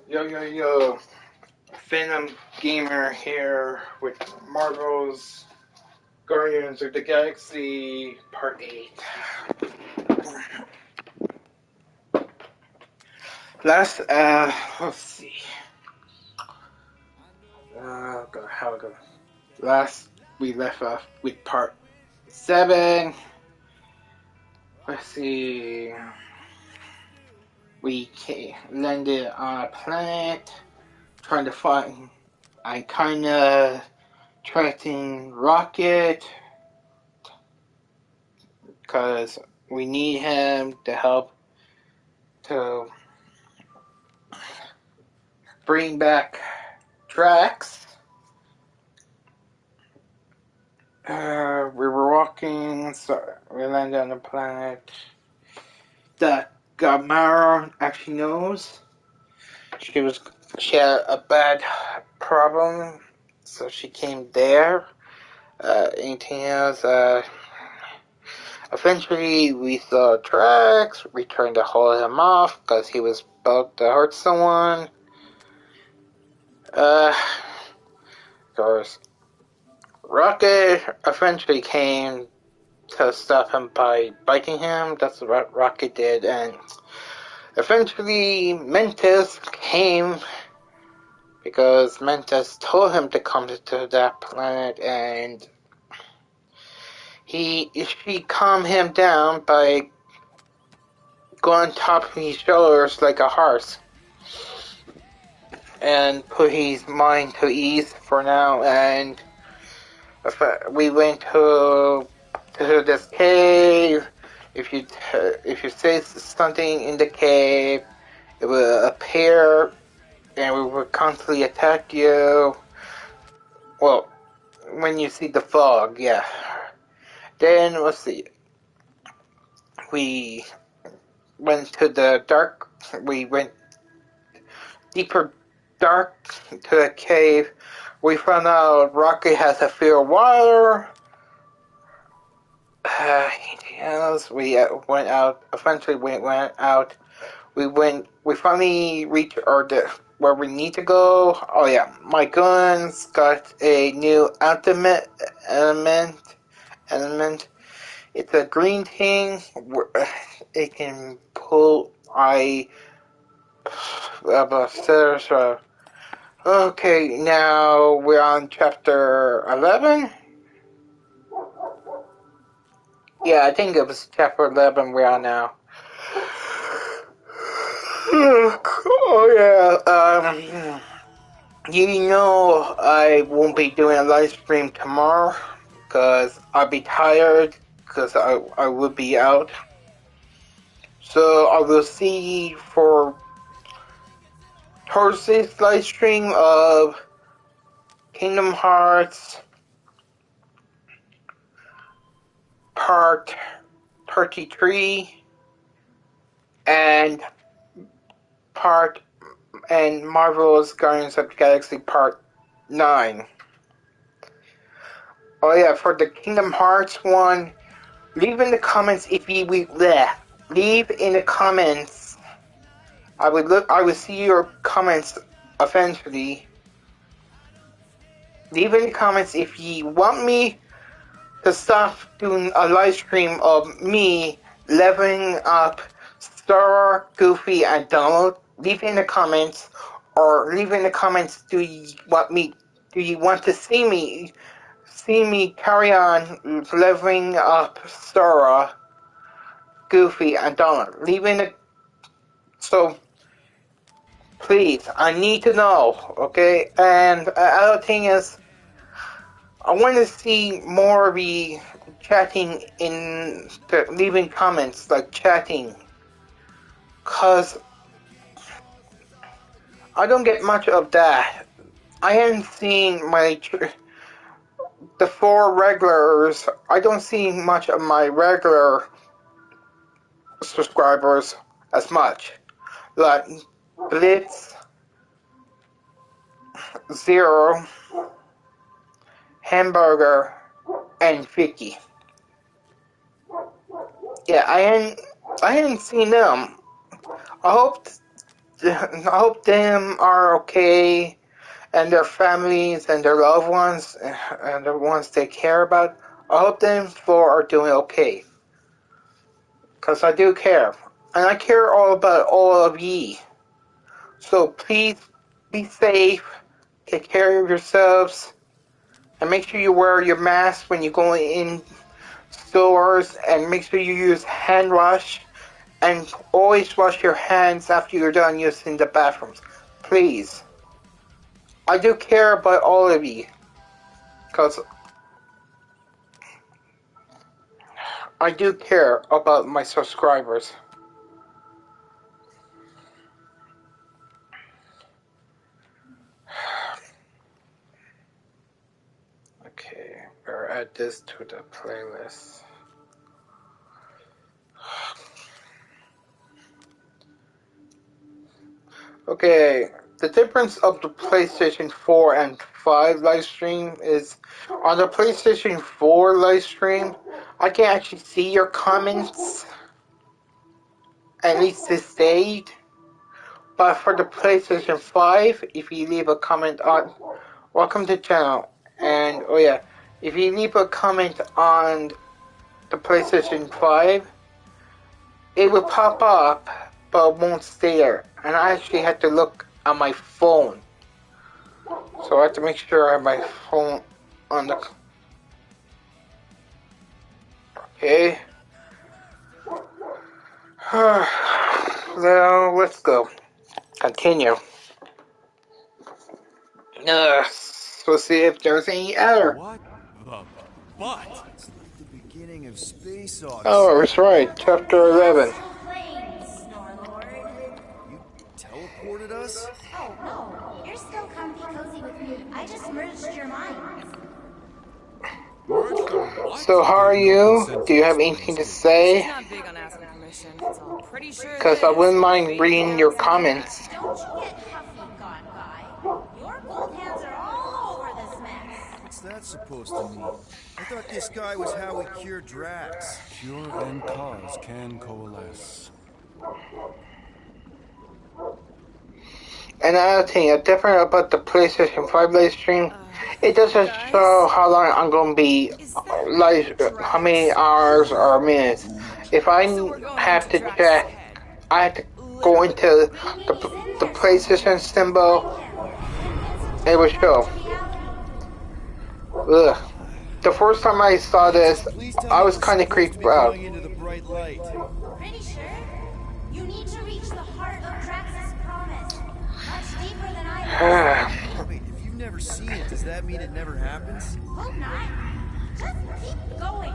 Yo, yo, yo. Phantom Gamer here with Marvel's Guardians of the Galaxy Part 8. Let's see. How it go? Last, we left off with Part 7. Let's see. We landed on a planet, trying to find. I kinda tracking Rocket, because we need him to help to bring back Drax. We were walking, so we landed on a planet that Gamera actually knows. She had a bad problem, so she came there. Anything else? Eventually, we saw Drax. We tried to hold him off because he was about to hurt someone. Of course, Rocket eventually came to stop him by biting him. That's what Rocket did, and eventually Mantis came because Mantis told him to come to that planet, and she calmed him down by going on top of his shoulders like a horse and put his mind to ease for now. And we went to this cave. If you say something in the cave, it will appear and we will constantly attack you. Well, when you see the fog, yeah. Then let's see. We went to the dark. We went deeper dark to the cave. We found out Rocket has a fear of water. Anything else? We went out. Eventually, we went out. We finally reached where we need to go. Oh yeah, my guns got a new ultimate element. It's a green thing. It can pull. Okay, now we're on chapter 11. Yeah, I think it was chapter 11 we're on now. Oh yeah, you know I won't be doing a live stream tomorrow because I'll be tired because I will be out. So I will see for Thursday's live stream of Kingdom Hearts Part 33 and Marvel's Guardians of the Galaxy Part 9. Oh yeah, for the Kingdom Hearts one, leave in the comments if you leave in the comments. I will see your comments eventually. Leave in the comments if you want me to stop doing a live stream of me leveling up Star, Goofy, and Donald. Leave in the comments, or leave in the comments. Do you want to see me carry on leveling up Star, Goofy, and Donald? Leave in the so. Please, I need to know, okay? And other thing is, I want to see more of you chatting leaving comments, like chatting. Cause I don't get much of that. I haven't seen the 4 regulars. I don't see much of my regular subscribers as much. Like Blitz, Zero, Hamburger, and Vicky. Yeah, I hadn't seen them. I hope I hope them are okay, and their families and their loved ones and the ones they care about. I hope them four are doing okay, cause I do care, and I care all about all of ye. So please be safe, take care of yourselves, and make sure you wear your mask when you go in stores, and make sure you use hand wash, and always wash your hands after you're done using the bathrooms. Please. I do care about all of you, because I do care about my subscribers. Okay, better add this to the playlist. Okay, the difference of the PlayStation 4 and 5 livestream is on the PlayStation 4 livestream, I can actually see your comments, at least this date. But for the PlayStation 5, if you leave a comment on welcome to the channel, and oh yeah, if you leave a comment on the PlayStation 5, it will pop up, but it won't stay there. And I actually had to look on my phone. So I have to make sure I have my phone on the... Okay. Now, let's go. Continue. So see if there's any error. What the butt? It's like the beginning of Space Odyssey. Oh, that's right. Chapter 11. You teleported us? Oh, no. You're still comfy cozy with me. I just merged your minds. Merged on what? So how are you? Do you have anything to say? She's not big on asking permission, so I'm pretty sure Because I wouldn't mind reading your comments. Don't you get huffy, God Guy. Your gold hands are all over this mess. What's that supposed to mean? I thought this guy was how we cured Drax. Cure and cause can coalesce. Another thing, different about the PlayStation 5 live stream, it doesn't show how long I'm going to be live, how many hours or minutes. If I have to check, I have to go into the PlayStation symbol, it will show. Ugh. The first time I saw this, I was kind of creeped out. Into the bright light. Pretty sure you need to reach the heart of Drax's promise. Much deeper than I Wait, if you've never seen it, does that mean it never happens? Hope not. Just keep going.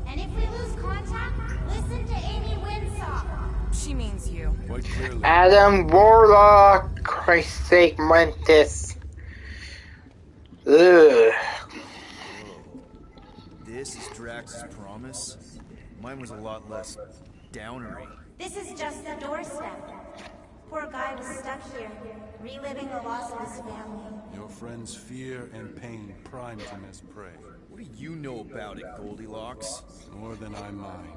And if we lose contact, listen to Amy Winsock. She means you. Quite clearly. Adam Warlock, Christ's sake, Mantis. Ugh. This is Drax's promise? Mine was a lot less downery. This is just the doorstep. Poor guy was stuck here, reliving the loss of his family. Your friend's fear and pain primed him as prey. What do you know about it, Goldilocks? More than I mind.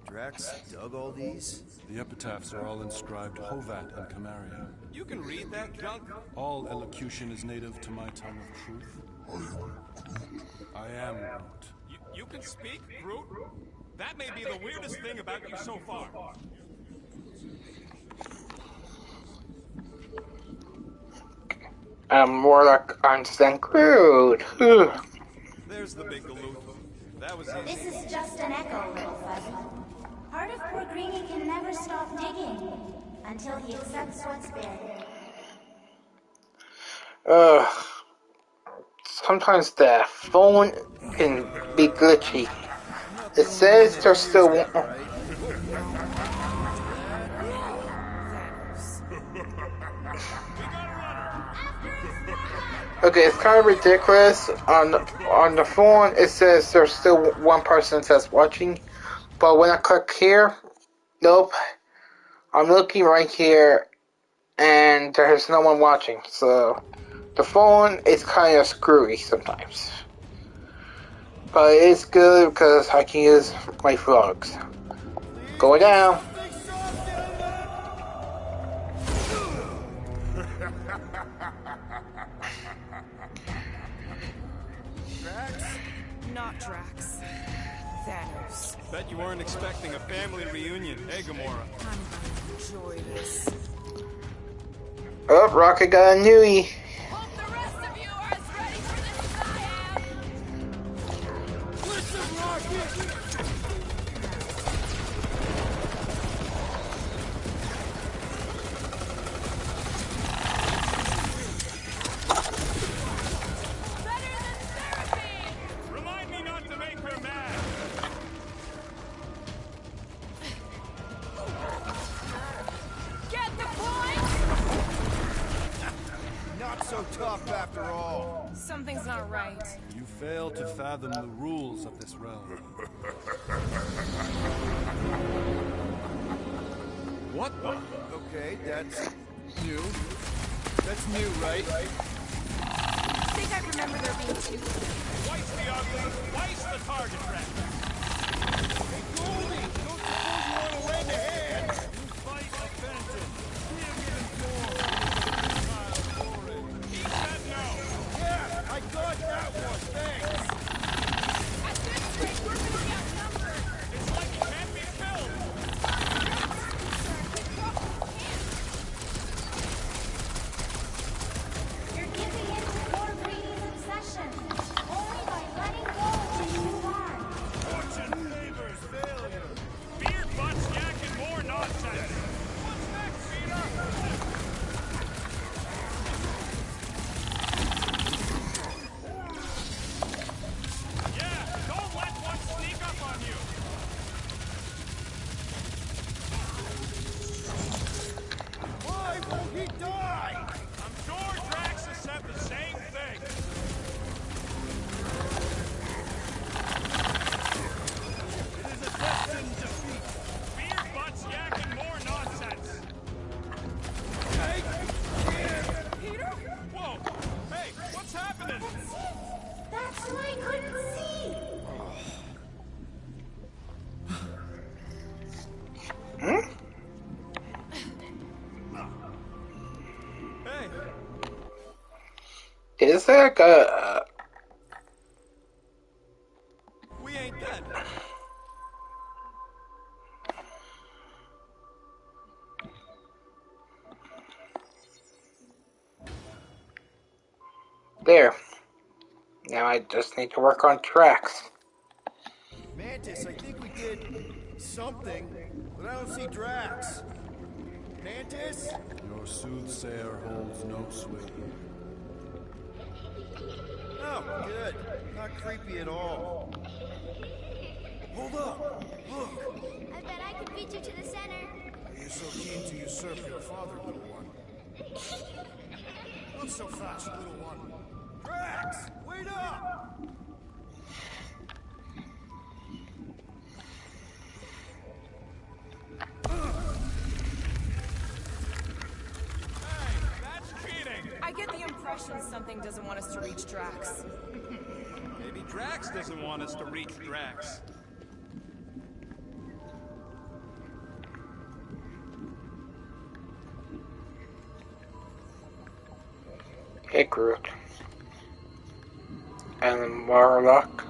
Drax dug all these? The epitaphs are all inscribed Hovat and Camaria. You can read that junk? All elocution is native to my tongue of truth. I am Groot. You can speak, Groot? That may be the weirdest thing about you so far. Warlock understand Groot. There's the big galoot. That was easy. This is just an echo, little fuzzy. Part of poor Greenie can never stop digging until he accepts what's buried. Sometimes the phone can be glitchy. It says there's still one. Okay, it's kind of ridiculous. On the phone, it says there's still one person that's watching, but when I click here, nope. I'm looking right here, and there's no one watching. So the phone is kind of screwy sometimes. But it's good because I can use my frogs. Go down. Drax? Not Drax. Thanos. Bet you weren't expecting a family reunion, hey Gamora? I'm gonna enjoy this. Oh, Rocket got a newie. Hope the rest of you are as ready for this as I am! Listen, Rocket! Better than therapy! Remind me not to make her mad! Get the point? Not so tough after all. Something's not right. You fail to fathom the rules of this realm. What the? Okay, that's new. That's new, right? I think I remember there being two. Twice the ugly, twice the target practice. Hey, Goldie! Don't suppose you want to lend a hand? You fight offensive. Give him more. He said no. Yeah, I got that one, thanks! At this rate, we're gonna be outnumbered! It's like it can't be filled. You're giving in to poor Greedy's obsession. Only by letting go can you move on. Fortune favors failure. Beard butts yakking more nonsense. What's next, Peter? Yeah, don't let one sneak up on you. Why won't he die? I'm sure Drax has said the same thing. It is a destined defeat. Beard butts yakking more nonsense. Peter? Whoa! Hey, what's happening? That's what I couldn't see. Hey, Is there like a... we ain't dead. There. Now I just need to work on tracks. Mantis, I think we did something, but I don't see Drax. Mantis? Your soothsayer holds no sway. Oh, good. Not creepy at all. Hold up! Look! I bet I could beat you to the center. You're so keen to usurp your father, little one. Not so fast, little one. Drax! Wait up! Hey, that's cheating. I get the impression something doesn't want us to reach Drax. Maybe Drax doesn't want us to reach Drax. Hey, Groot. And Warlock.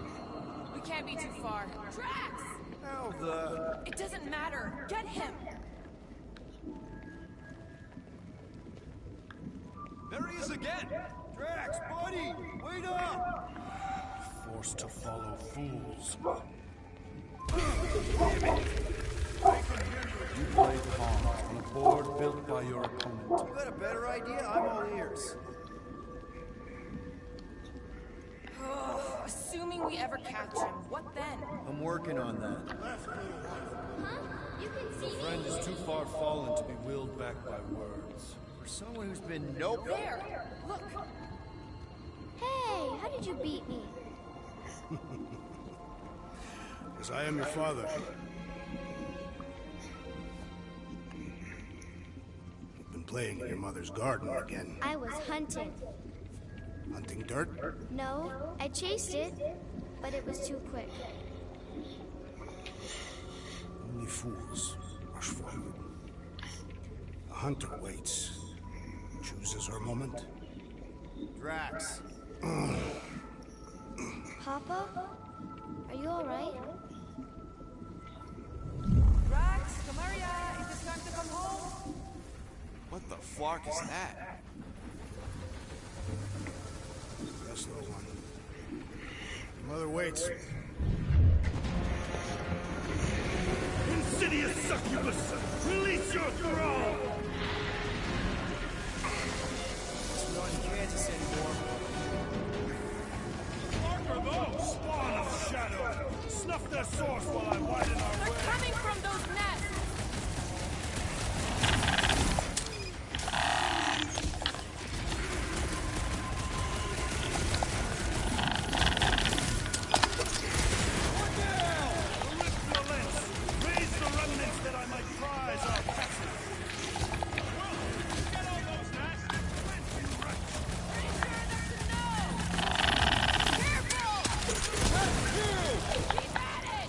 We can't be too far. Drax! How the... It doesn't matter. Get him! There he is again. Drax, buddy! Wait up! Forced to follow fools. You play pawns on a board built by your opponent. You got a better idea? I'm all ears. Assuming we ever catch him, what then? I'm working on that. Huh? You can see me. Friend is too far fallen to be willed back by words. For someone who's been nope. There! Look! Hey, how did you beat me? Because I am your father. You've been playing in your mother's garden again. I was hunting. Hunting dirt? No, I chased it. but it was too quick. Only fools rush forward. A hunter waits, chooses her moment. Drax. Papa? Are you alright? Drax, Kamaria, is it time to come home? What the flark is that? Yes, little one. Your mother waits. Insidious succubus! Release your thrall! We're not in Kansas anymore. What are those? Spawn of shadow! Snuff their source while I widen our They're way! coming from those nests! Raise the remnants that I might prize our passage! Get all those nests! Pretty sure enough to know! Careful! Keep at it!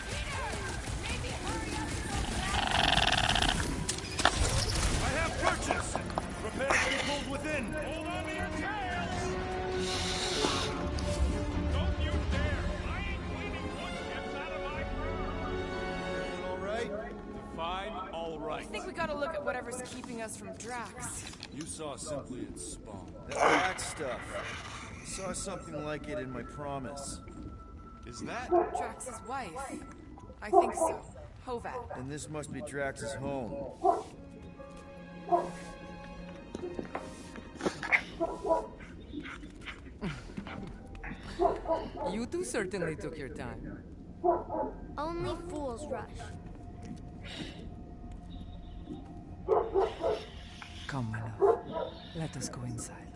Peter! Maybe hurry up to those nests! I have purchase! Prepare to be pulled within! Hold on to your tails! Don't you dare! I ain't cleaning footsteps out of my fur! Everything all right? Define all I right. think we gotta look at whatever's keeping us from Drax. You saw simply its spawn. That black stuff. I saw something like it in my promise. Is that? Drax's wife. I think so. Hovat. And this must be Drax's home. You two certainly took your time. Only fools rush. Come, my love. Let us go inside.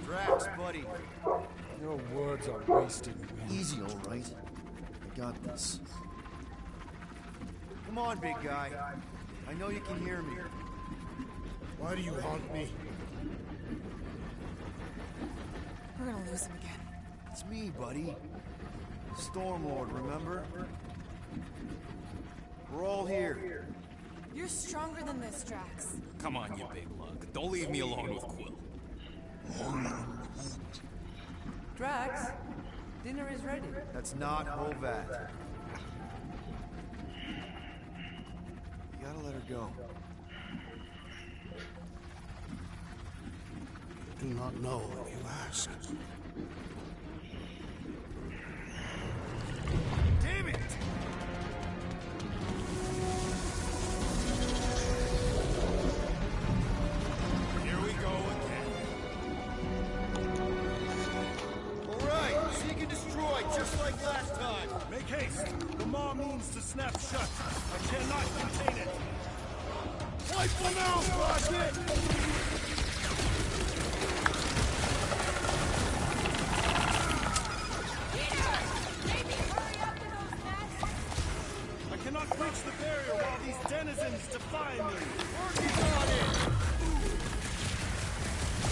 Drax, buddy. Your words are wasted. Easy, all right. I got this. Come on, big guy. I know you can hear me. Why do you haunt me? We're gonna lose him again. It's me, buddy. Stormlord, remember? We're all here. You're stronger than this, Drax. Come on, you big lug. Don't leave me alone with Quill. Drax, dinner is ready. That's not Hovat. You gotta let her go. Do not know what you ask. Damn it! Here we go again. All right, seek and destroy, just like last time. Make haste. The maw means to snap shut. I cannot contain it. Wipe them out, Rocket! Peter! Maybe hurry up to those nests! I cannot breach the barrier while these denizens defy me. Working on it!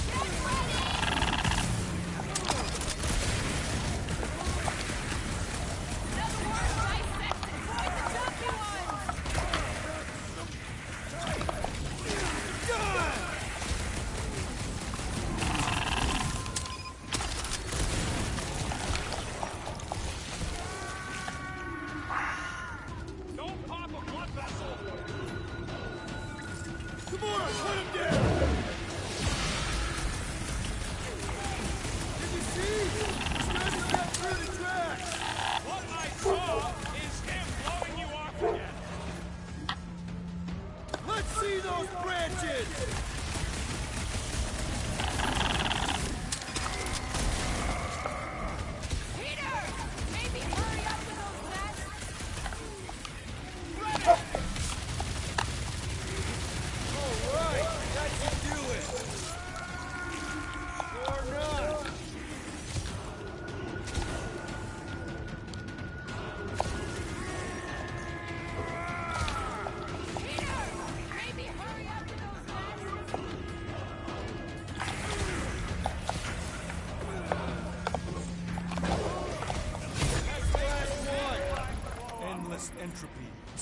Get ready! Another one dissect and destroy the chunky ones!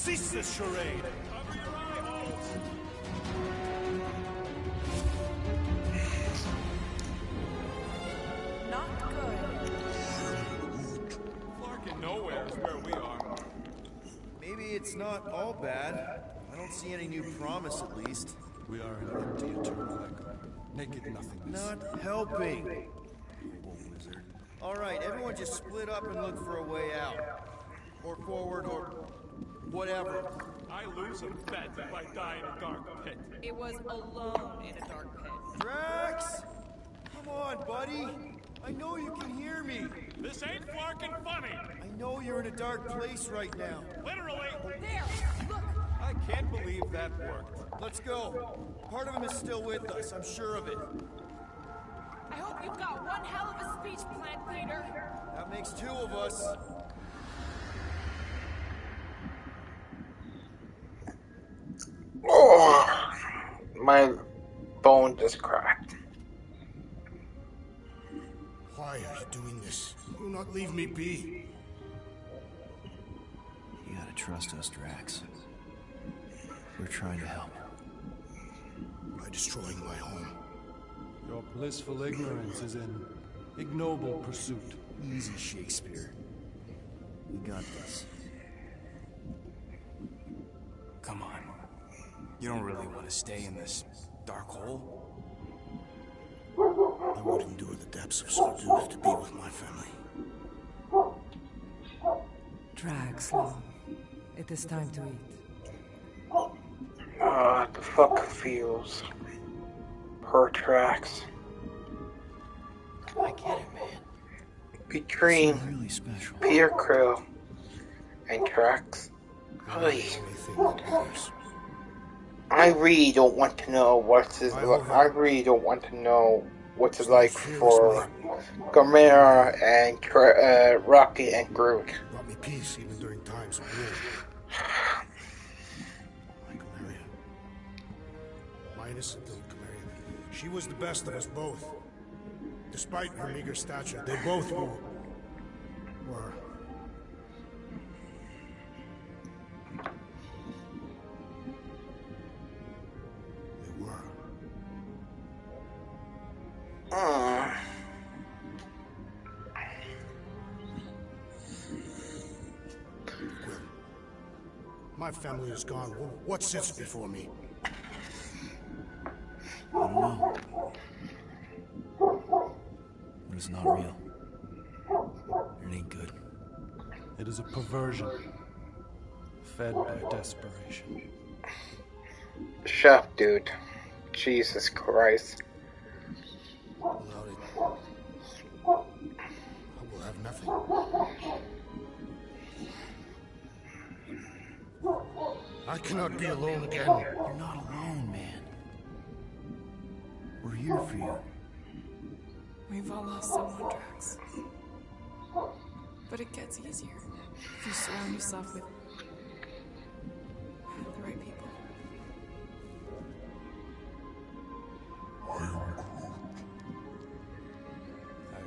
Cease this charade! Cover your eye holes! Not good. Flarkin' nowhere is where we are. Maybe it's not all bad. I don't see any new promise, at least. We are an empty eternal echo. Naked nothingness. Not helping. Old wizard. All right, everyone just split up and look for a way out. Or forward, or whatever. I lose a bet if I die in a dark pit. It was alone in a dark pit. Drax! Come on, buddy. I know you can hear me. This ain't Flarkin' funny! I know you're in a dark place right now. Literally! There! Look! I can't believe that worked. Let's go. Part of him is still with us, I'm sure of it. I hope you've got one hell of a speech plan, Peter. That makes two of us. Oh, my bone just cracked. Why are you doing this? Do not leave me be. You gotta trust us, Drax. We're trying to help. By destroying my home. Your blissful ignorance is an ignoble pursuit. Easy, Shakespeare. We got this. Come on. You don't really want to stay in this dark hole? I would endure the depths of solitude to be with my family. Drax, love. It is time to eat. The fuck feels. Per tracks. I get it, man. Between Really special. Peter Krill and tracks. The only thing that matters. I really don't want to know what's it like. I really don't want to know what's it like for Gamera and Rocket and Groot. Brought me peace even during times of war. My Galeria. My innocent little Galeria. She was the best of us both. Despite her meager stature, they both were. They were. My family is gone. What sits before me? I don't know. But it's not real. It ain't good. It is a perversion, fed by desperation. Shut up, dude. Jesus Christ. Without it, I will have nothing. I cannot be alone again. You're not alone, man. We're here for you. We've all lost someone, Drax. But it gets easier if you surround yourself with the right people.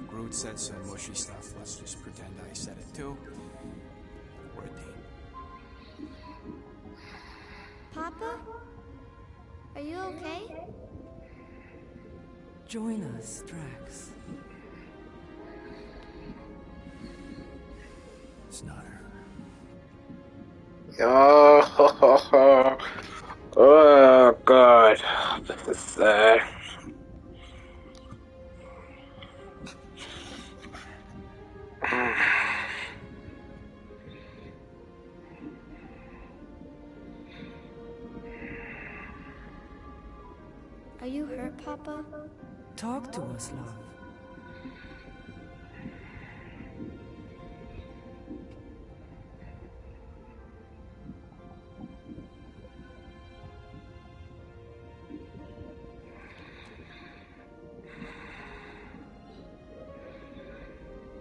Groot said some mushy stuff. Let's just pretend I said it too. We're a team. Papa? Are you okay? Join us, Drax. It's not her. Oh, oh God. This is sad. Are you hurt, Papa? Talk to us, love.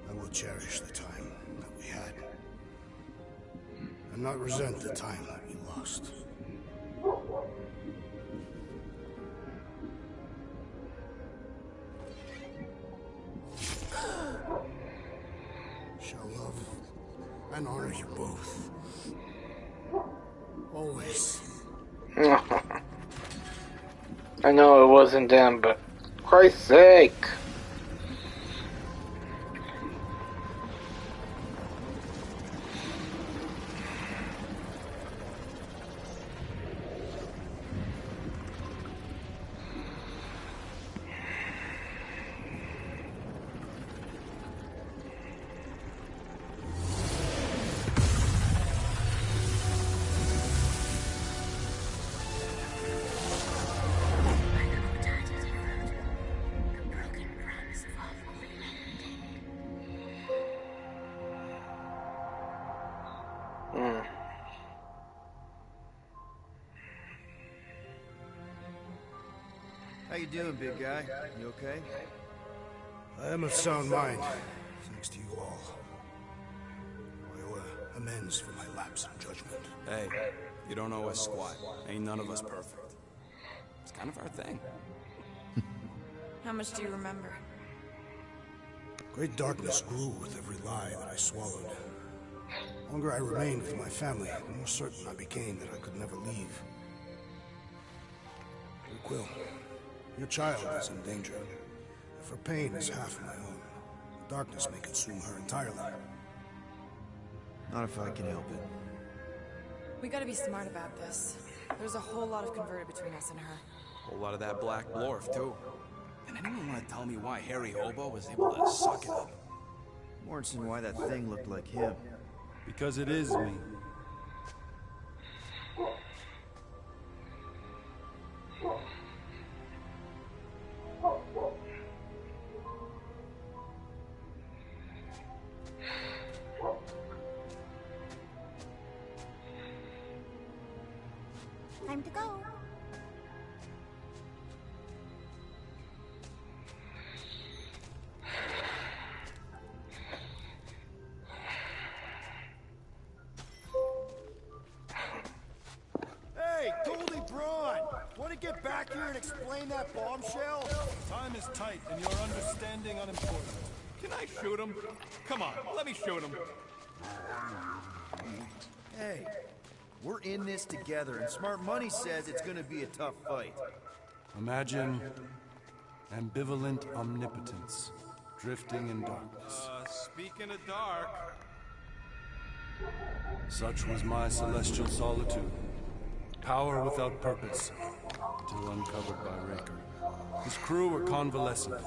I will cherish the time that we had. And not resent the time that we lost. Shall love and honor you both. Always. I know it wasn't them, but Christ's sake. How you doing, big guy? You okay? I am of sound mind, thanks to you all. I owe amends for my lapse in judgment. Hey, you don't owe us squat. Ain't none of us perfect. It's kind of our thing. How much do you remember? Great darkness grew with every lie that I swallowed. The longer I remained with my family, the more certain I became that I could never leave. Quill, your child is in danger. If her pain is half my own, the darkness may consume her entirely. Not if I can help it. We gotta be smart about this. There's a whole lot of converted between us and her. A whole lot of that black blorf, too. And anyone want to tell me why Harry Hobo was able to suck it up? Morrison, why that thing looked like him. Because it is me. Time to go. Hey, Goldie Braun! Want to get back here and explain that bombshell? Time is tight and your understanding unimportant. Can I shoot him? Come on, let me shoot him. Hey, we're in this together, and Smart Money says it's gonna be a tough fight. Imagine ambivalent omnipotence, drifting in darkness. Speaking of dark... Such was my celestial solitude. Power without purpose, until uncovered by Raker. His crew were convalescent.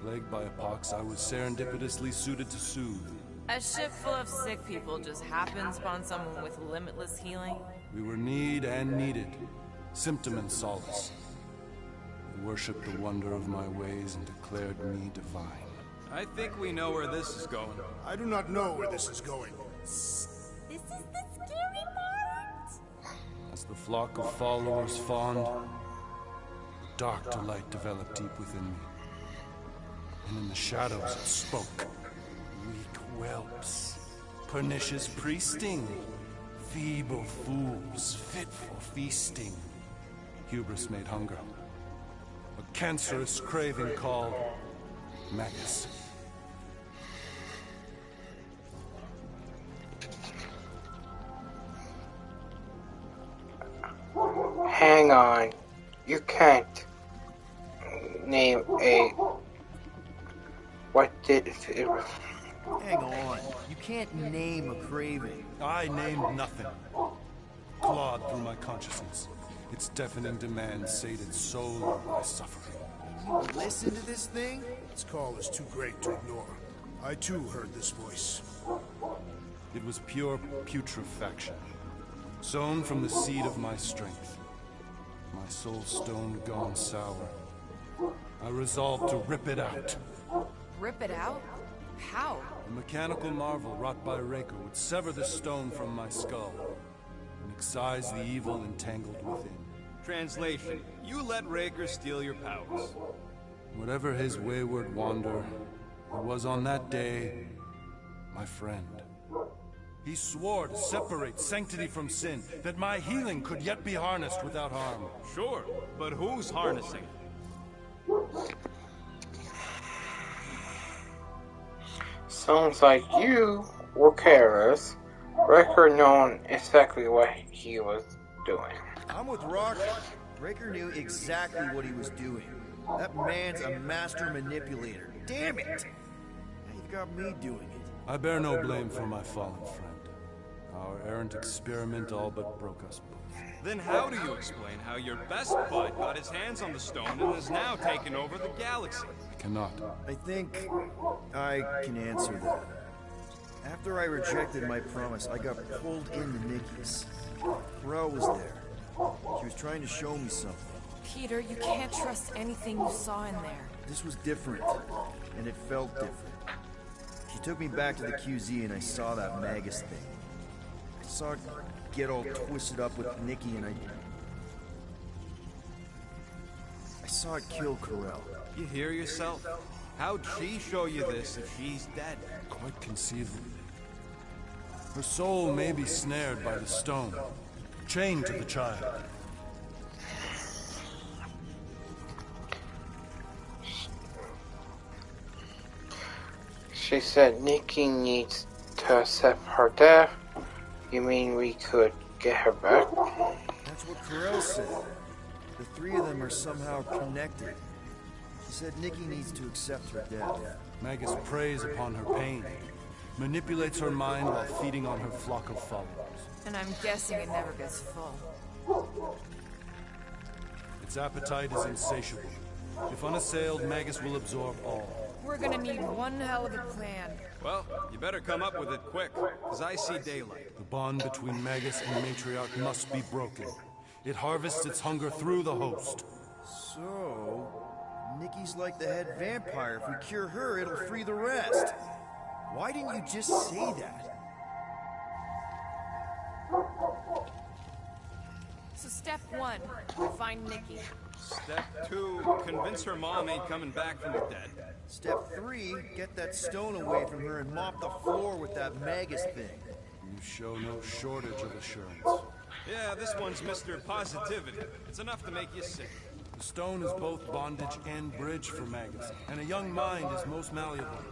Plagued by a pox, I was serendipitously suited to soothe. A ship full of sick people just happens upon someone with limitless healing? We were need and needed, symptom and solace. They worshipped the wonder of my ways and declared me divine. I think we know where this is going. I do not know where this is going. This is the scary part. As the flock of followers fawned, dark delight developed deep within me. And in the shadows it spoke. Weak whelps, pernicious priesting, feeble fools, fit for feasting. Hubris made hunger. A cancerous craving called madness. Hang on. You can't name a... What did it... Hang on. You can't name a craving. I named nothing. Clawed through my consciousness. Its deafening demands sated soul by suffering. You listen to this thing? Its call is too great to ignore. I too heard this voice. It was pure putrefaction, sown from the seed of my strength. My soul stone gone sour. I resolved to rip it out. Rip it out? How? A mechanical marvel wrought by Raker would sever the stone from my skull and excise the evil entangled within. Translation, you let Raker steal your powers. Whatever his wayward wander, he was on that day my friend. He swore to separate sanctity from sin, that my healing could yet be harnessed without harm. Sure, but who's harnessing? Sounds like you were careless Wrecker known exactly what he was doing. I'm with Rock. Breaker knew exactly what he was doing. That man's a master manipulator. Damn it! Now you've got me doing it. I bear no blame for my fallen friend. Our errant experiment all but broke us both. Then how do you explain how your best bud got his hands on the stone and is now taking over the galaxy? I cannot. I think I can answer that. After I rejected my promise, I got pulled into Nikki's. Ro was there. She was trying to show me something. Peter, you can't trust anything you saw in there. This was different, and it felt different. She took me back to the QZ and I saw that Magus thing. I saw it get all twisted up with Nikki and I saw it kill Corell. You hear yourself? How'd she show you this if she's dead? Quite conceivably. Her soul may be snared by the stone, chained to the child. She said Nikki needs to accept her death. You mean we could get her back? That's what Corell said. The three of them are somehow connected. She said Nikki needs to accept her death. Magus preys upon her pain, manipulates her mind while feeding on her flock of followers. And I'm guessing it never gets full. Its appetite is insatiable. If unassailed, Magus will absorb all. We're gonna need one hell of a plan. Well, you better come up with it quick, because I see daylight. The bond between Magus and Matriarch must be broken. It harvests its hunger through the host. So, Nikki's like the head vampire. If we cure her, it'll free the rest. Why didn't you just say that? So step one, find Nikki. Step 2, convince her mom ain't coming back from the dead. Step 3, get that stone away from her and mop the floor with that Magus thing. You show no shortage of assurance. Yeah, this one's Mr. Positivity. It's enough to make you sick. The stone is both bondage and bridge for Magus, and a young mind is most malleable.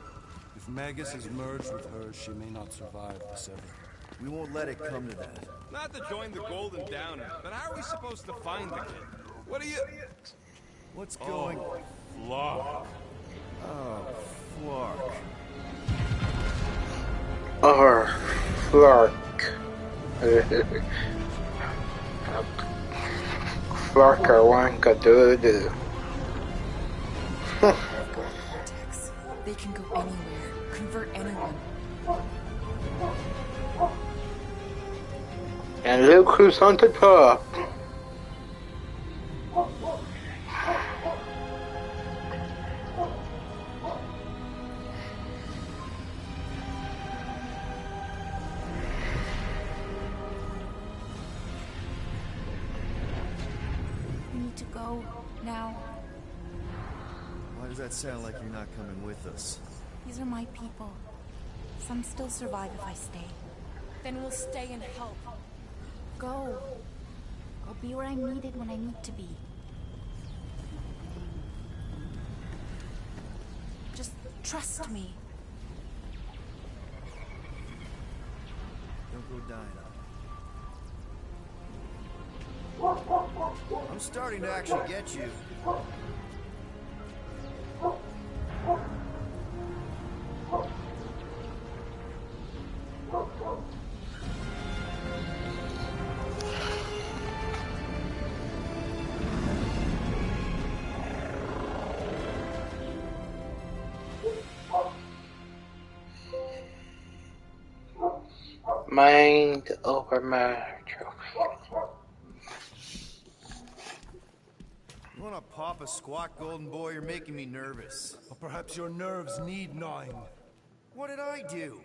If Magus is merged with hers, she may not survive the severing. We won't let it come to that. Not to join the Golden Downer, but how are we supposed to find the kid? What are you... What's going... Flark. Oh, Flark. Flark. Flarker wanka doo-doo. They can go anywhere, convert anyone. And look who's on the top. We need to go now. Why does that sound like you're not coming with us? These are my people. Some still survive if I stay. Then we'll stay and help. Go. I'll be where I'm needed when I need to be. Just trust me. Don't go dying. I'm starting to actually get you. Mind over matter trophy. You wanna pop a squat, golden boy? You're making me nervous. Or perhaps your nerves need gnawing. What did I do?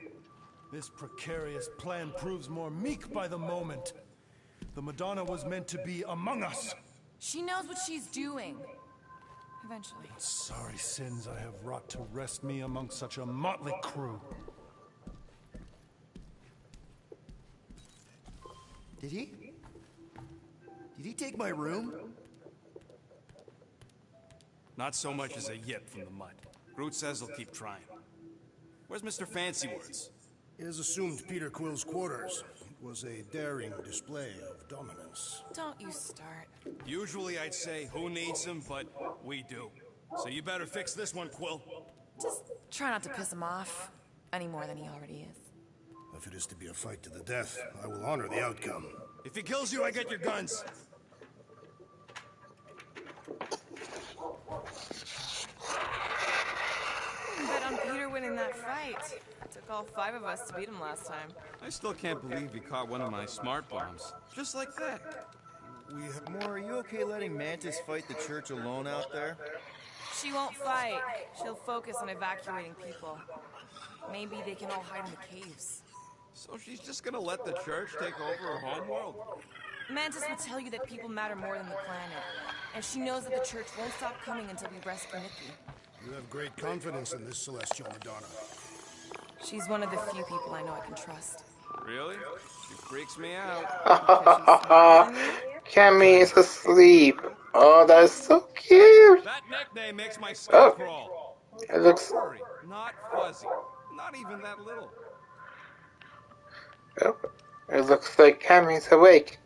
This precarious plan proves more meek by the moment. The Madonna was meant to be among us. She knows what she's doing. Eventually. Sorry sins I have wrought to wrest me among such a motley crew. Did he? Did he take my room? Not so much as a yip from the mud. Groot says he'll keep trying. Where's Mr. Fancy Words? He has assumed Peter Quill's quarters. It was a daring display of dominance. Don't you start. Usually I'd say, who needs him, but we do. So you better fix this one, Quill. Just try not to piss him off any more than he already is. If it is to be a fight to the death, I will honor the outcome. If he kills you, I get your guns. Bet on Peter winning that fight. It took all 5 of us to beat him last time. I still can't believe he caught one of my smart bombs. Just like that. We have... More, are you okay letting Mantis fight the church alone out there? She won't fight. She'll focus on evacuating people. Maybe they can all hide in the caves. So she's just gonna let the church take over her homeworld? Mantis will tell you that people matter more than the planet. And she knows that the church won't stop coming until we rescue Nikki. You have great confidence in this celestial Madonna. She's one of the few people I know I can trust. Really? She freaks me out. Cammy is asleep. Oh, that's so cute. That nickname makes my skin crawl. It looks... Furry, not fuzzy. Not even that little. Oh, it looks like Cammy's awake.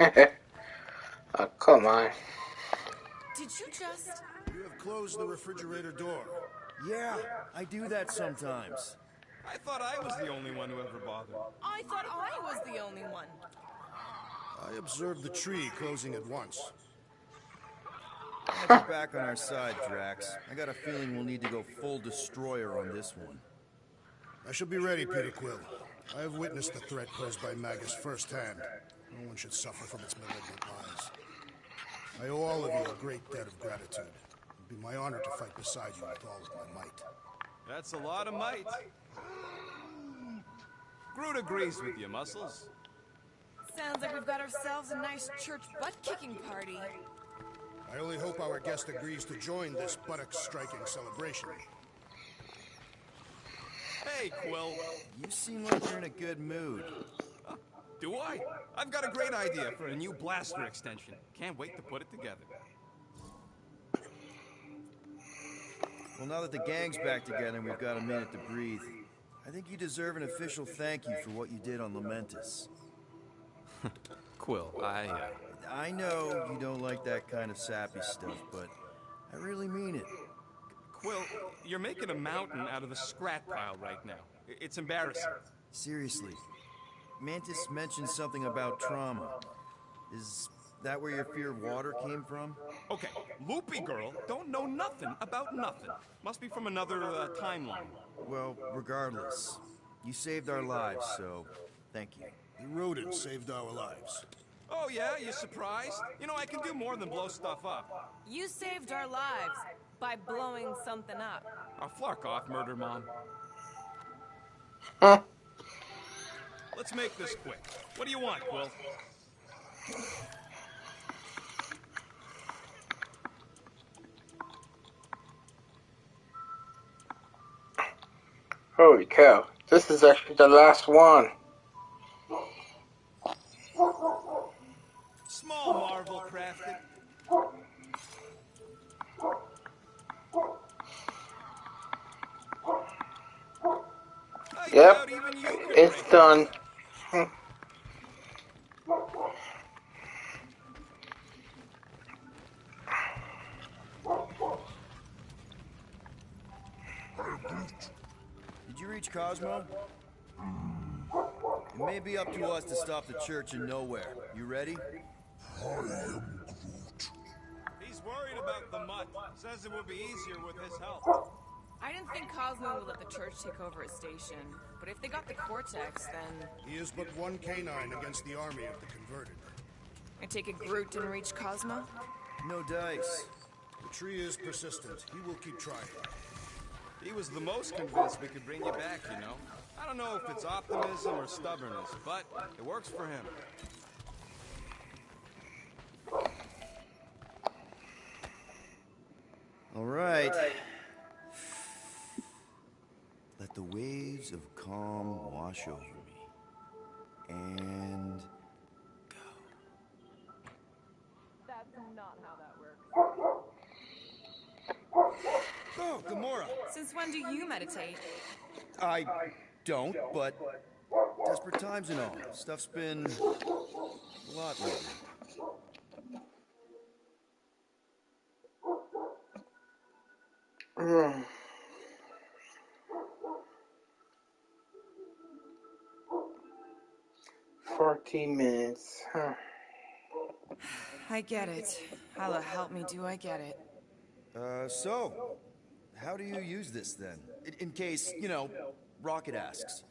Oh, come on. Did you just... You have closed the refrigerator door. Yeah, I do that sometimes. I thought I was the only one who ever bothered. I thought I was the only one. I observed the tree closing at once. I'll get back on our side, Drax. I got a feeling we'll need to go full destroyer on this one. I shall be ready, Peter Quill. I have witnessed the threat posed by Magus firsthand. No one should suffer from its malignant lies. I owe all of you a great debt of gratitude. It would be my honor to fight beside you with all of my might. That's a lot of might. Groot agrees with you, Muscles. Sounds like we've got ourselves a nice church butt-kicking party. I only hope our guest agrees to join this buttock-striking celebration. Hey, Quill. You seem like you're in a good mood. Do I? I've got a great idea for a new blaster extension. Can't wait to put it together. Well, now that the gang's back together and we've got a minute to breathe, I think you deserve an official thank you for what you did on Lamentus. Quill, I know you don't like that kind of sappy stuff, but I really mean it. Quill, you're making a mountain out of a scrap pile right now. It's embarrassing. Seriously. Mantis mentioned something about trauma. Is that where your fear of water came from? Okay, Loopy Girl don't know nothing about nothing. Must be from another timeline. Well, regardless, you saved our lives, so thank you. The rodent saved our lives. Oh yeah, you surprised? You know, I can do more than blow stuff up. You saved our lives by blowing something up. Oh, flark off, Murder Mom. Huh? Let's make this quick. What do you want, Quill? Holy cow. This is actually the last one. Small marvel crafted. Yep, it's done. Did you reach Cosmo? It may be up to us to stop the church in nowhere. You ready? He's worried about the mutt. Says it would be easier with his help. I didn't think Cosmo would let the church take over a station, but if they got the Cortex, then... He is but one canine against the army of the converted. I take it Groot didn't reach Cosmo? No dice. The tree is persistent. He will keep trying. He was the most convinced we could bring you back, you know. I don't know if it's optimism or stubbornness, but it works for him. All right. Let the waves of calm wash over me. And go. That's not how that works. Oh, Gamora. Since when do you meditate? I don't, but desperate times and all. Stuff's been a lot lately. Mm. 14 minutes. Huh. I get it. Allah help me, do I get it? So, how do you use this then? In case, Rocket asks.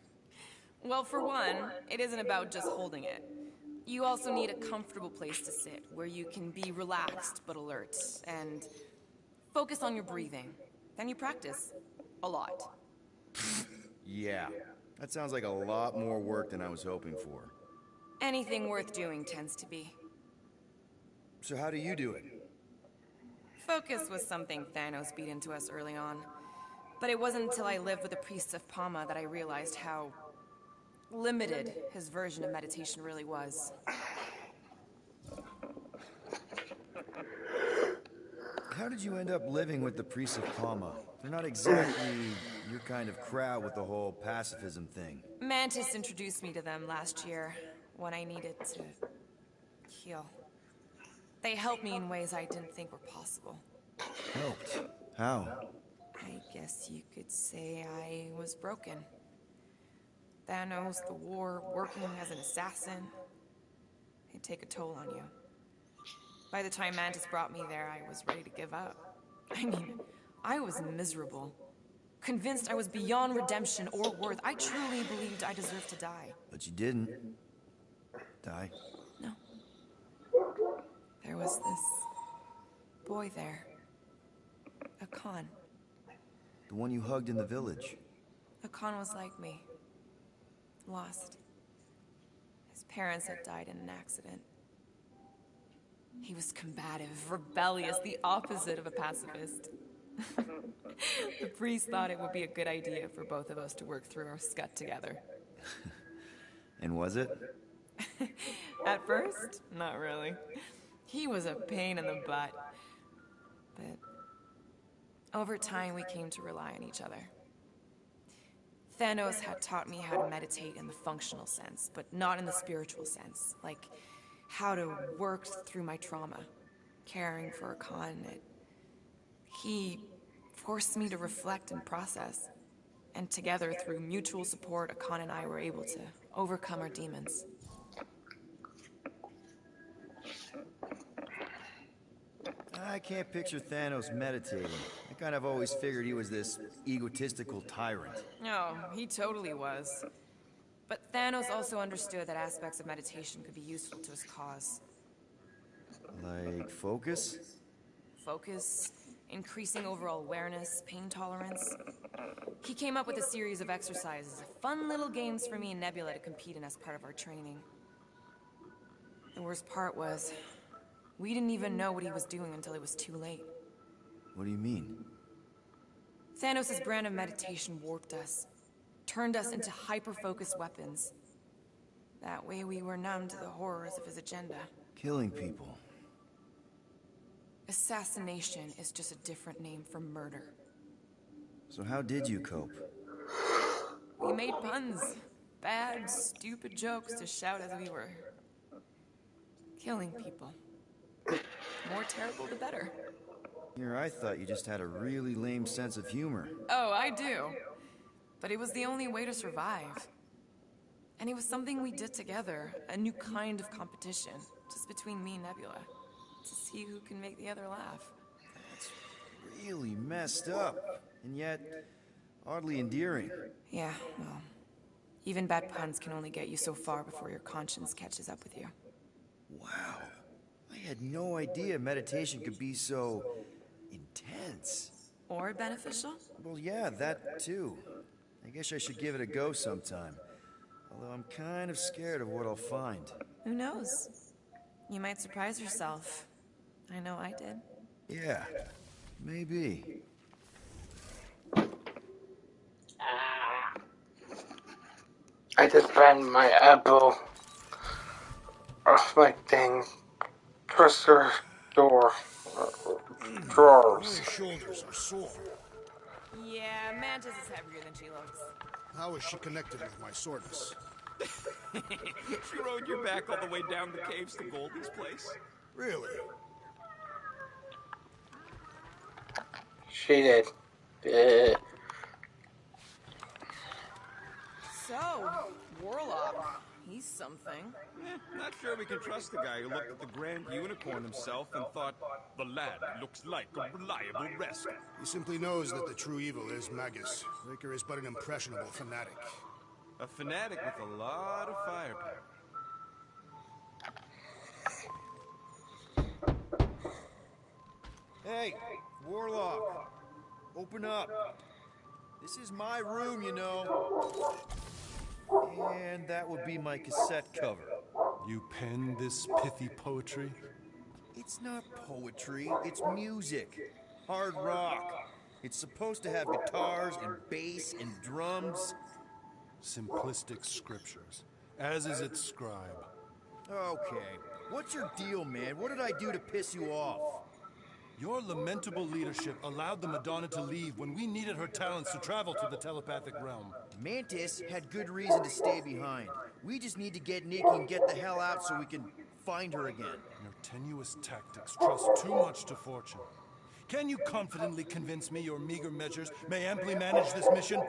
Well, for one, it isn't about just holding it. You also need a comfortable place to sit, where you can be relaxed but alert, and focus on your breathing. Then you practice. A lot. Yeah, that sounds like a lot more work than I was hoping for. Anything worth doing tends to be. So how do you do it? Focus was something Thanos beat into us early on. But it wasn't until I lived with the priests of Palma that I realized how limited his version of meditation really was. How did you end up living with the priests of Palma? They're not exactly your kind of crowd with the whole pacifism thing. Mantis introduced me to them last year, when I needed to heal. They helped me in ways I didn't think were possible. Helped? How? I guess you could say I was broken. Thanos, the war, working as an assassin, it'd take a toll on you. By the time Mantis brought me there, I was ready to give up. I mean, I was miserable. Convinced I was beyond redemption or worth. I truly believed I deserved to die. But you didn't. Die? No. There was this boy there. A Khan. The one you hugged in the village. A Khan was like me. Lost. His parents had died in an accident. He was combative, rebellious, the opposite of a pacifist. The priest thought it would be a good idea for both of us to work through our scut together. And was it? At first, not really. He was a pain in the butt. But over time, we came to rely on each other. Thanos had taught me how to meditate in the functional sense, but not in the spiritual sense. Like how to work through my trauma, caring for a Khan. He forced me to reflect and process. And together, through mutual support, Khan and I were able to overcome our demons. I can't picture Thanos meditating. I kind of always figured he was this egotistical tyrant. Oh, he totally was. But Thanos also understood that aspects of meditation could be useful to his cause. Like focus? Focus, increasing overall awareness, pain tolerance. He came up with a series of exercises, fun little games for me and Nebula to compete in as part of our training. The worst part was, we didn't even know what he was doing until it was too late. What do you mean? Thanos' brand of meditation warped us, turned us into hyper-focused weapons. That way we were numb to the horrors of his agenda. Killing people. Assassination is just a different name for murder. So how did you cope? We made puns. Bad, stupid jokes to shout as we were killing people. More terrible the better. Here, I thought you just had a really lame sense of humor. Oh, I do. But it was the only way to survive. And it was something we did together, a new kind of competition, just between me and Nebula, to see who can make the other laugh. That's really messed up, and yet oddly endearing. Yeah, well, even bad puns can only get you so far before your conscience catches up with you. Wow. I had no idea meditation could be so intense. Or beneficial? Well, yeah, that too. I guess I should give it a go sometime. Although I'm kind of scared of what I'll find. Who knows? You might surprise yourself. I know I did. Yeah, maybe. I just banged my elbow off my thing. Dresser door. Drawers. My shoulders are sore. Yeah, Mantis is heavier than she looks. How is she connected with my soreness? She rode your back all the way down the caves to Golden's place? Really? She did. So, Warlock, he's something. Not sure we can trust the guy who looked at the Grand Unicorn himself and thought, the lad looks like a reliable rescue. He simply knows that the true evil is Magus. Raker is but an impressionable fanatic. A fanatic with a lot of firepower. Hey, Warlock, open up. This is my room, you know. And that would be my cassette cover. You penned this pithy poetry? It's not poetry, it's music. Hard rock. It's supposed to have guitars and bass and drums. Simplistic scriptures, as is its scribe. Okay, what's your deal, man? What did I do to piss you off? Your lamentable leadership allowed the Madonna to leave when we needed her talents to travel to the telepathic realm. Mantis had good reason to stay behind. We just need to get Nikki and get the hell out so we can find her again. Your tenuous tactics trust too much to fortune. Can you confidently convince me your meager measures may amply manage this mission?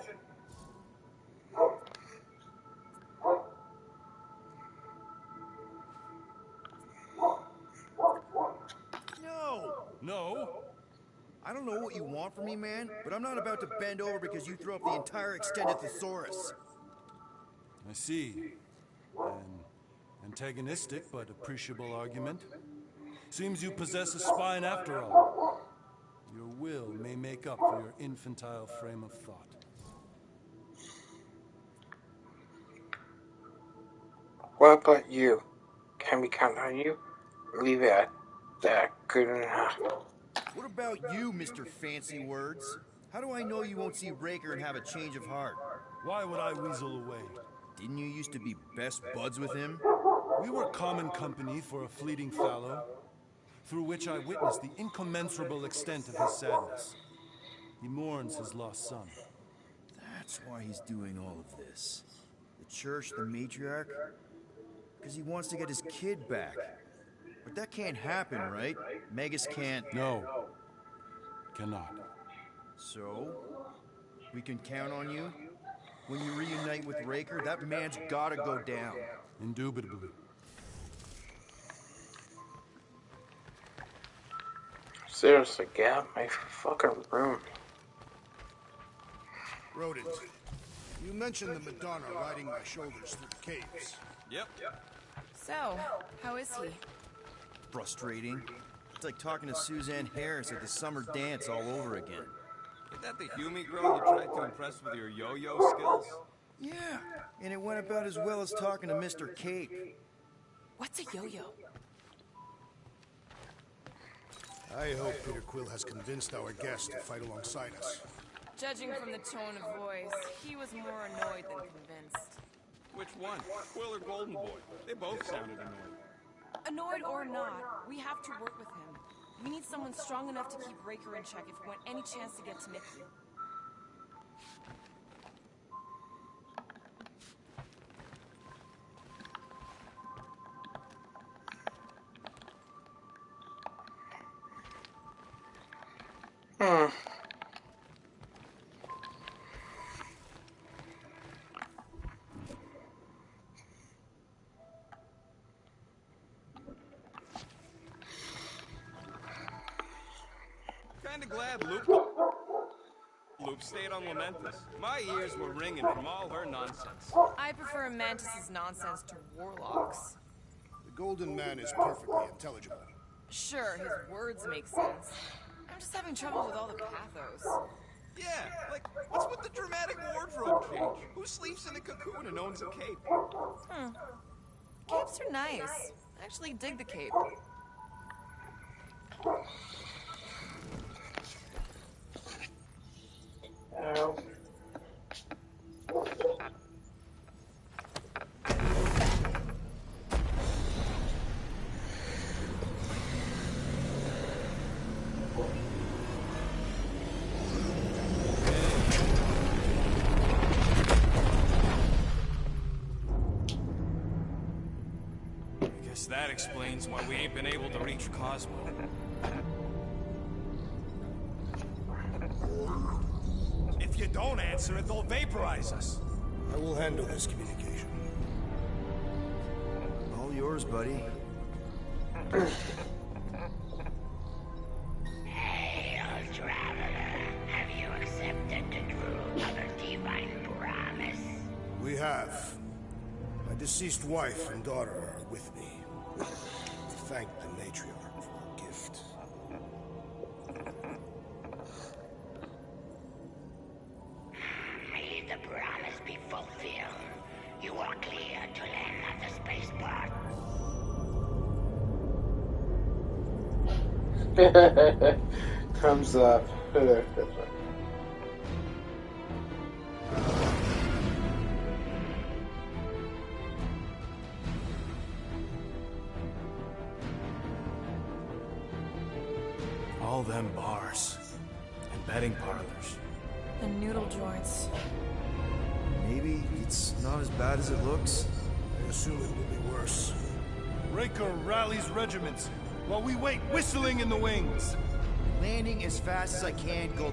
No? I don't know what you want from me, man, but I'm not about to bend over because you throw up the entire extended thesaurus. I see. An antagonistic but appreciable argument. Seems you possess a spine after all. Your will may make up for your infantile frame of thought. What about you? Can we count on you? Leave it at that. Good enough. What about you, Mr. Fancy Words? How do I know you won't see Raker and have a change of heart? Why would I weasel away? Didn't you used to be best buds with him? We were common company for a fleeting fallow, through which I witnessed the incommensurable extent of his sadness. He mourns his lost son. That's why he's doing all of this. The church, the matriarch? Because he wants to get his kid back. But that can't happen, right? Magus can't... No. Cannot. So? We can count on you? When you reunite with Raker, that man's gotta go down. Indubitably. Seriously, get out of my fucking room. Rodent, you mentioned the Madonna riding my shoulders through the caves. Yep. So, how is he? Frustrating. It's like talking to Suzanne Harris at the summer dance all over again. Is that the Hume girl you tried to impress with your yo-yo skills? Yeah, and it went about as well as talking to Mr. Cape. What's a yo-yo? I hope Peter Quill has convinced our guest to fight alongside us. Judging from the tone of voice, he was more annoyed than convinced. Which one? Quill or Golden Boy? They both sounded annoyed. Annoyed or not, we have to work with him. We need someone strong enough to keep Raker in check if we want any chance to get to Nikki. Kinda glad Loop stayed on Lamentus. My ears were ringing from all her nonsense. I prefer Mantis's nonsense to Warlock's. The Golden Man is perfectly intelligible. Sure, his words make sense. I'm just having trouble with all the pathos. Yeah, like, what's with the dramatic wardrobe change? Who sleeps in a cocoon and owns a cape? Capes are nice. I actually dig the cape. Oh. explains why we ain't been able to reach Cosmo. If you don't answer it, they'll vaporize us. I will handle this communication. All yours, buddy. Hail, traveler. Have you accepted the truth of a divine promise? We have. My deceased wife and daughter are with me. Thank the matriarch for her gift. May the promise be fulfilled. You are clear to land at the spaceport. Thumbs up. All them bars and betting parlors. And noodle joints. Maybe it's not as bad as it looks. I assume it will be worse. Raker rallies regiments while we wait whistling in the wings. Landing as fast as I can, go.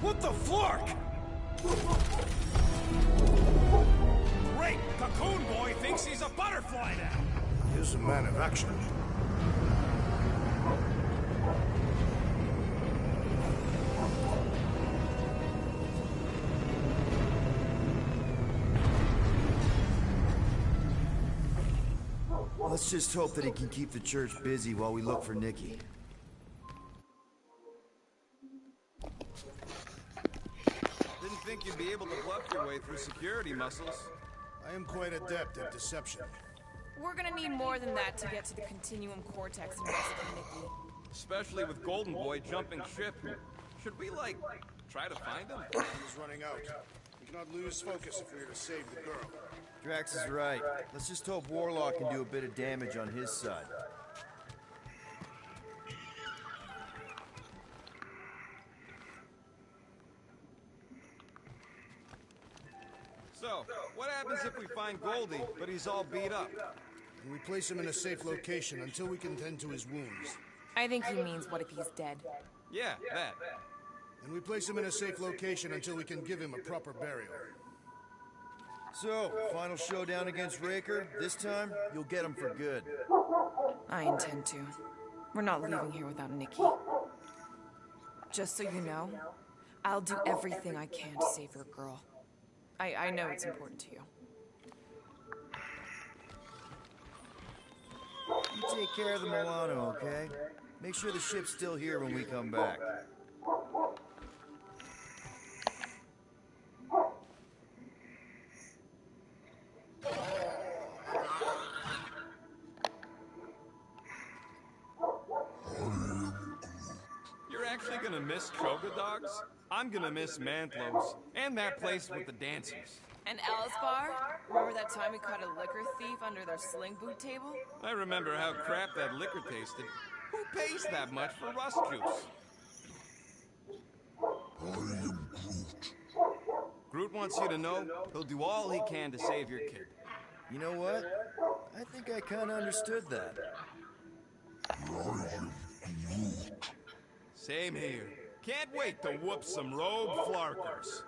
What the flark? Great! Cocoon Boy thinks he's a butterfly now! He is a man of action. Let's just hope that he can keep the church busy while we look for Nikki. Didn't think you'd be able to bluff your way through security muscles. I am quite adept at deception. We're gonna need more than that to get to the continuum cortex and rescue Nikki. Especially with Golden Boy jumping ship. Should we, like, try to find him? Time is running out. We cannot lose focus if we are to save the girl. Drax is right. Let's just hope Warlock can do a bit of damage on his side. So, what happens if we find Goldie, but he's all beat up? And we place him in a safe location until we can tend to his wounds. I think he means what if he's dead. Yeah, that. And we place him in a safe location until we can give him a proper burial. So, final showdown against Raker. This time, you'll get him for good. I intend to. We're not leaving here without Nikki. Just so you know, I'll do everything I can to save your girl. I know it's important to you. You take care of the Milano, okay? Make sure the ship's still here when we come back. You're actually gonna miss Choga Dogs? I'm gonna miss Mantlos, and that place with the dancers. And Alice Bar? Remember that time we caught a liquor thief under their sling boot table? I remember how crap that liquor tasted. Who pays that much for rust juice? Groot wants you to know he'll do all he can to save your kid. You know what? I think I kinda understood that. Same here. Can't wait to whoop some rogue flarkers.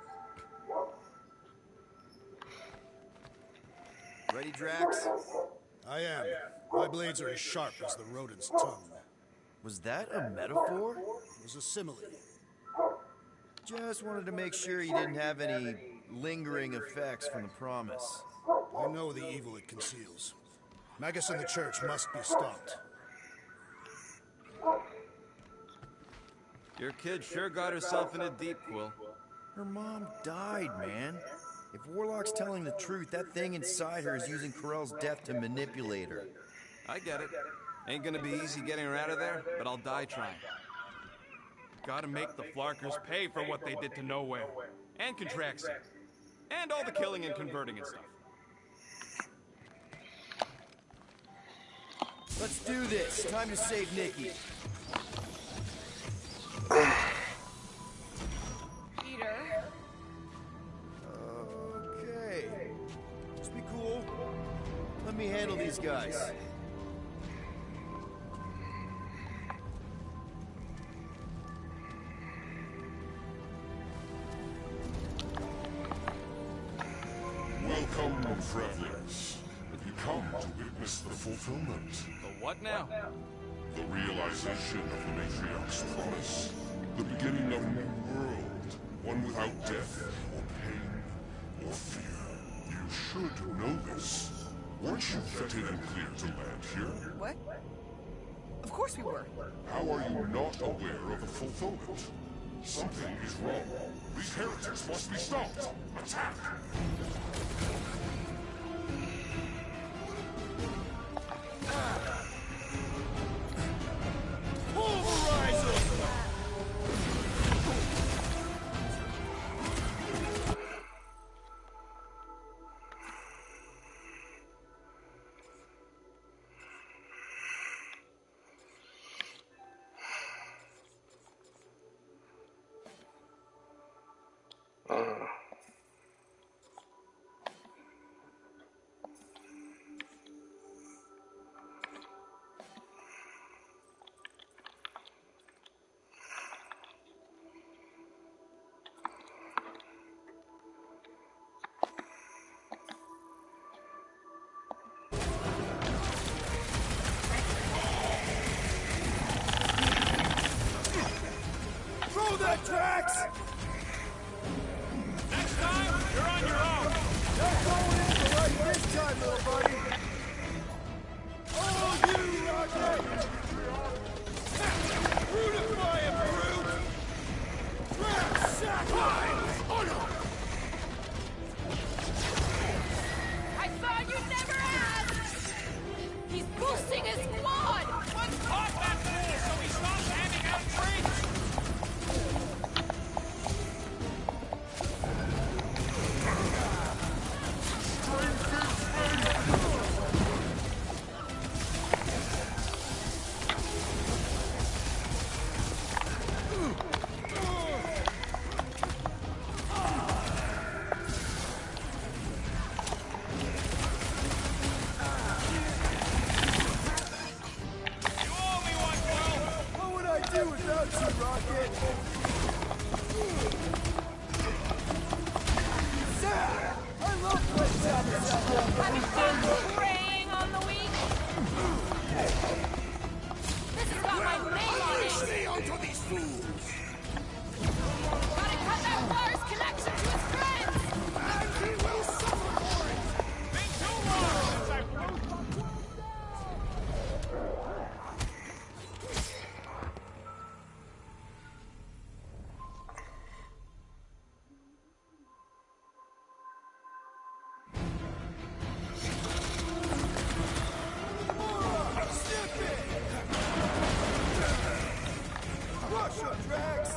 Ready, Drax? I am. My blades are as sharp as the rodent's tongue. Was that a metaphor? It was a simile. Just wanted to make sure you didn't have any lingering effects from the promise. I know the evil it conceals. Magus and the church must be stopped. Your kid sure got herself in a deep, Quill. Her mom died, man. If Warlock's telling the truth, that thing inside her is using Corell's death to manipulate her. I get it. Ain't gonna be easy getting her out of there, but I'll die trying. Gotta make the Flarkers pay for what they did to Nowhere. And Contraxia. And all the killing and converting and stuff. Let's do this. Time to save Nikki. Peter? Okay. Just be cool. Let me handle these guys. Welcome, travelers. You come to witness the fulfillment. The what now? The realization of the Matriarch's promise. The beginning of a new world. One without death, or pain, or fear. You should know this. Weren't you vetted and cleared to land here? What? Of course we were. How are you not aware of the fulfillment? Something is wrong. These heretics must be stopped. Attack! Throw that tracks! Next time, you're on your own. Not going in the right this time, little buddy. Oh, you, Rocket! Brutify him, brute! Grab sacrifice! Oh, no! I thought you'd never ask! He's boosting his squad! Let's pop that fool so he stops handing out drinks. What would I do without you, Rocket? Zah! I love West Town. Having fun preying on the weak? This has got my name on it! Stay onto these fools! Gotta cut that Flar's connection to his friends! And he will suffer for it! Been too long since I've Snip it! Crush your tracks!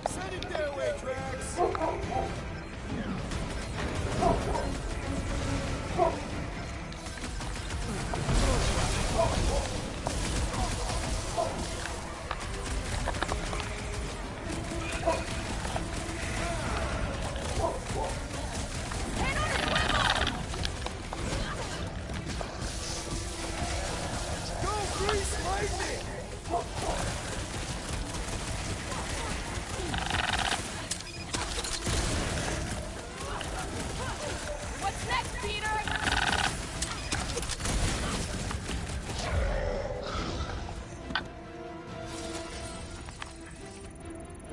Send it their way, tracks! Go grease lightning! What's next, Peter?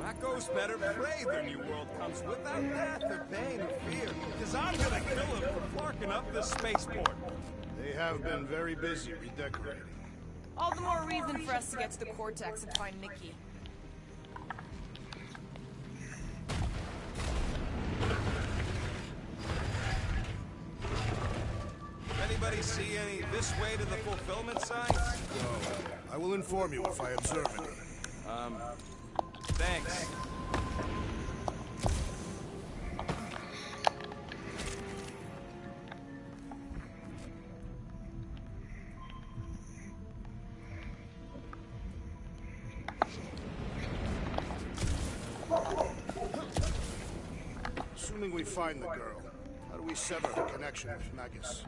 Wacko's better pray their new world comes without death or pain or fear. Because I'm gonna kill him for flarking up this spaceport. They have been very busy redecorating. All the more reason for us to get to the Cortex and find Nikki. Anybody see any this way to the fulfillment signs? I will inform you if I observe any. Thanks. Assuming we find the girl, how do we sever her connection with Magus?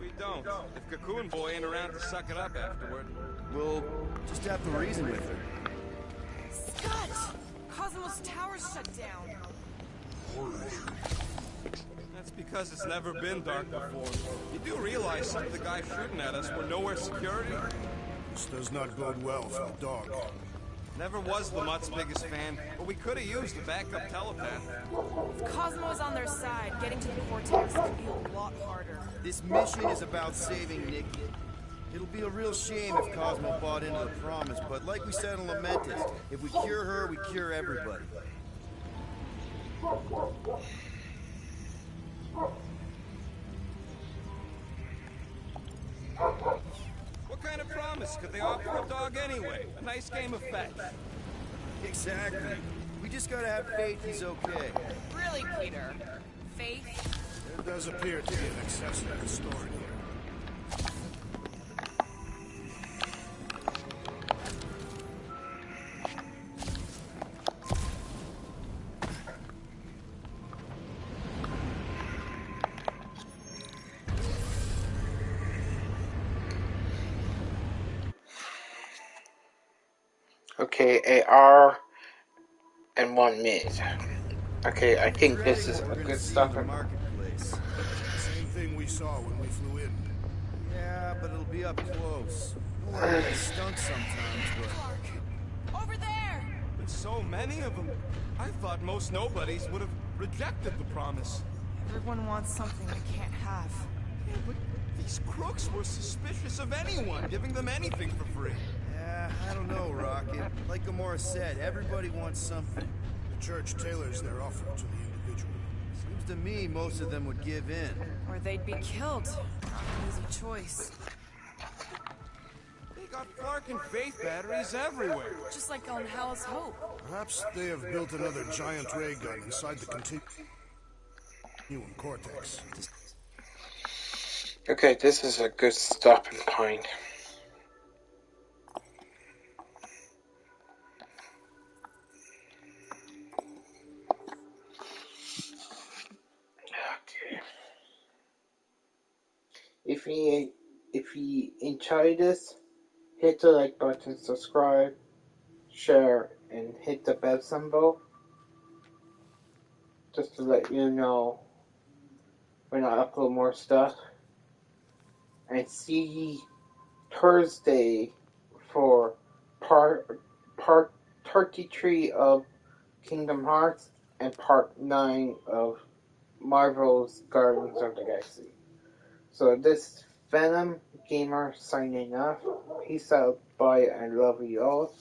We don't. If Cocoon Boy ain't around to suck it up afterward. We'll just have to reason with her. Scott! Cosmos Tower's shut down. That's because it's never been dark before. You do realize some of the guys shooting at us were nowhere security? This does not bode well for the dog. Never was the Mutt's biggest fan, but we could have used a backup telepath. If Cosmo's on their side, getting to the Cortex could be a lot harder. This mission is about saving Nikki. It'll be a real shame if Cosmo bought into the promise, but like we said in Lamentus, if we cure her, we cure everybody. What kind of promise could they offer a dog anyway? A nice game of fetch. Exactly. We just gotta have faith he's okay. Really, Peter? Faith? There does appear to be an excess of story here. Okay, a hour and 1 minute. Okay, I think this is a good stopping. Same thing we saw when we flew in. Yeah, but it'll be up close. It stunts sometimes, but... Over there! With so many of them, I thought most nobodies would have rejected the promise. Everyone wants something they can't have. Yeah, but these crooks were suspicious of anyone giving them anything for free. Yeah, I don't know, Rocket. Like Gamora said, everybody wants something. The church tailors their offer to the individual. Seems to me most of them would give in. Or they'd be killed. Not an easy choice. They got Clark and Faith batteries everywhere. Just like on Hell's Hope. Perhaps they have built another giant ray gun inside the continuum cortex. Okay, this is a good stopping point. Okay. If you enjoyed this, hit the like button, subscribe, share, and hit the bell symbol, just to let you know when I upload more stuff. And see Thursday for part 33 of Kingdom Hearts and part 9 of Marvel's Guardians of the Galaxy. So this Venom Gamer signing off. Peace out, bye, and love you all.